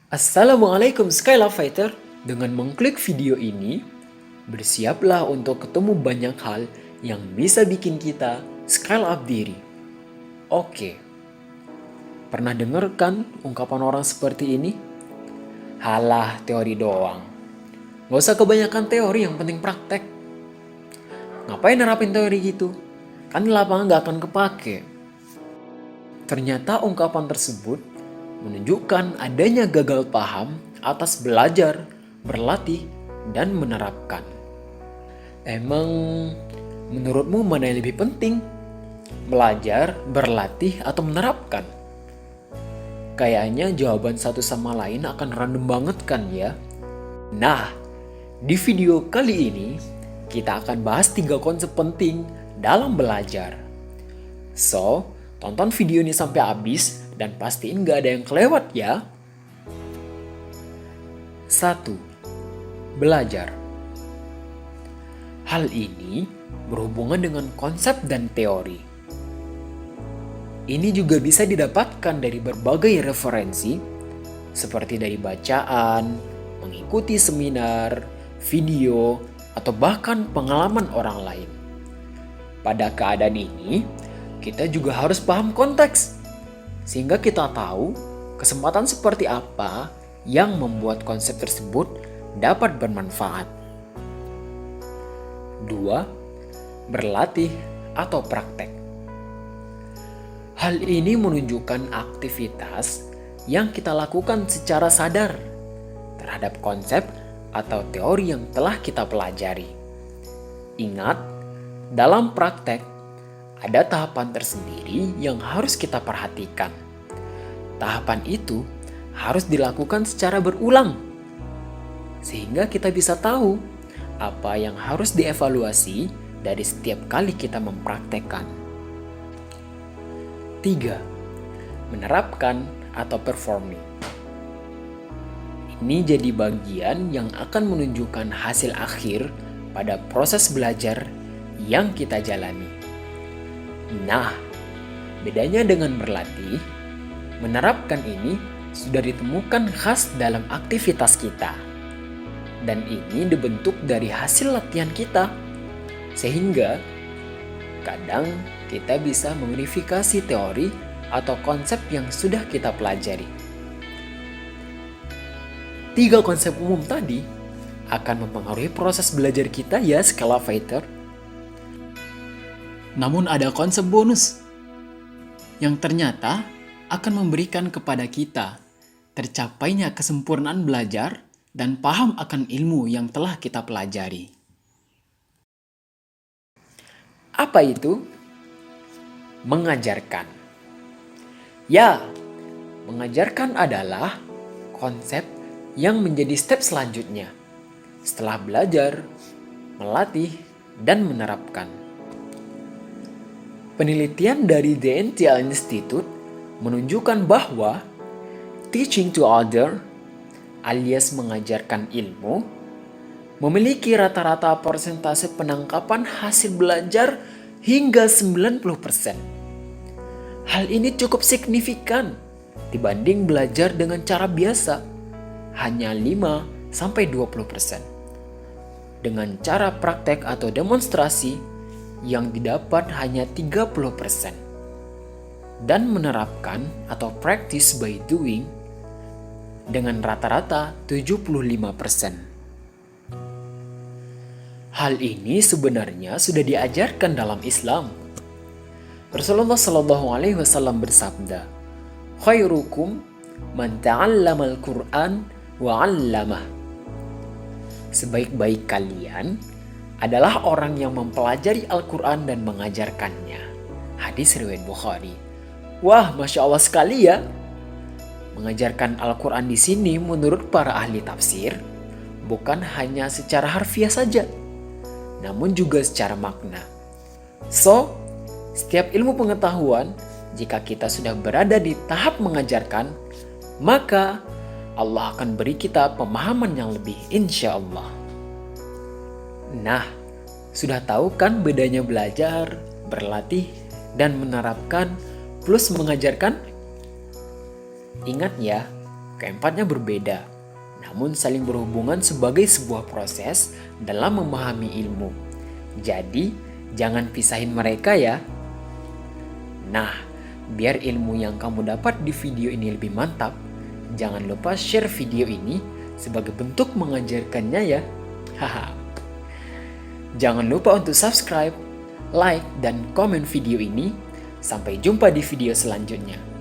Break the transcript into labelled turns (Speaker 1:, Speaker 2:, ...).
Speaker 1: Assalamualaikum Skylab Fighter. Dengan mengklik video ini, bersiaplah untuk ketemu banyak hal yang bisa bikin kita scale up diri. Oke, pernah dengar kan ungkapan orang seperti ini? Halah, teori doang. Gak usah kebanyakan teori, yang penting praktek. Ngapain nerapin teori gitu? Kan di lapangan gak akan kepake. Ternyata ungkapan tersebut menunjukkan adanya gagal paham atas belajar, berlatih, dan menerapkan. Emang menurutmu mana yang lebih penting? Belajar, berlatih, atau menerapkan? Kayaknya jawaban satu sama lain akan random banget kan ya? Nah, di video kali ini kita akan bahas 3 konsep penting dalam belajar. So, tonton video ini sampai habis dan pastiin gak ada yang kelewat ya. 1. Belajar. Hal ini berhubungan dengan konsep dan teori. Ini juga bisa didapatkan dari berbagai referensi, seperti dari bacaan, mengikuti seminar, video, atau bahkan pengalaman orang lain. Pada keadaan ini, kita juga harus paham konteks, sehingga kita tahu kesempatan seperti apa yang membuat konsep tersebut dapat bermanfaat. 2. Berlatih atau praktek. Hal ini menunjukkan aktivitas yang kita lakukan secara sadar terhadap konsep atau teori yang telah kita pelajari. Ingat, dalam praktek ada tahapan tersendiri yang harus kita perhatikan. Tahapan itu harus dilakukan secara berulang, sehingga kita bisa tahu apa yang harus dievaluasi dari setiap kali kita mempraktekkan. 3. Menerapkan atau performing. Ini jadi bagian yang akan menunjukkan hasil akhir pada proses belajar yang kita jalani. Nah, bedanya dengan berlatih, menerapkan ini sudah ditemukan khas dalam aktivitas kita. Dan ini dibentuk dari hasil latihan kita. Sehingga kadang kita bisa memverifikasi teori atau konsep yang sudah kita pelajari. 3 konsep umum tadi akan mempengaruhi proses belajar kita ya, Skala Fighter. Namun ada konsep bonus yang ternyata akan memberikan kepada kita tercapainya kesempurnaan belajar dan paham akan ilmu yang telah kita pelajari. Apa itu? Mengajarkan. Ya, mengajarkan adalah konsep yang menjadi step selanjutnya setelah belajar, melatih, dan menerapkan. Penelitian dari The NTL Institute menunjukkan bahwa teaching to other alias mengajarkan ilmu memiliki rata-rata persentase penangkapan hasil belajar hingga 90%. Hal ini cukup signifikan dibanding belajar dengan cara biasa, hanya 5-20%. Dengan cara praktek atau demonstrasi yang didapat hanya 30%. Dan menerapkan atau practice by doing dengan rata-rata 75%. Hal ini sebenarnya sudah diajarkan dalam Islam. Rasulullah Shallallahu Alaihi Wasallam bersabda, "Khairukum man ta'allamal Qur'an wa 'allamah." Sebaik-baik kalian adalah orang yang mempelajari Al-Quran dan mengajarkannya. Hadis riwayat Bukhari. Wah, Masya Allah sekali ya. Mengajarkan Al-Quran di sini menurut para ahli tafsir bukan hanya secara harfiah saja, namun juga secara makna. So, setiap ilmu pengetahuan, jika kita sudah berada di tahap mengajarkan, maka Allah akan beri kita pemahaman yang lebih, insya Allah. Nah, sudah tahu kan bedanya belajar, berlatih, dan menerapkan plus mengajarkan? Ingat ya, Keempatnya berbeda, namun saling berhubungan sebagai sebuah proses dalam memahami ilmu. Jadi, jangan pisahin mereka ya. Nah, biar ilmu yang kamu dapat di video ini lebih mantap, jangan lupa share video ini sebagai bentuk mengajarkannya ya. Haha. Jangan lupa untuk subscribe, like, dan komen video ini. Sampai jumpa di video selanjutnya.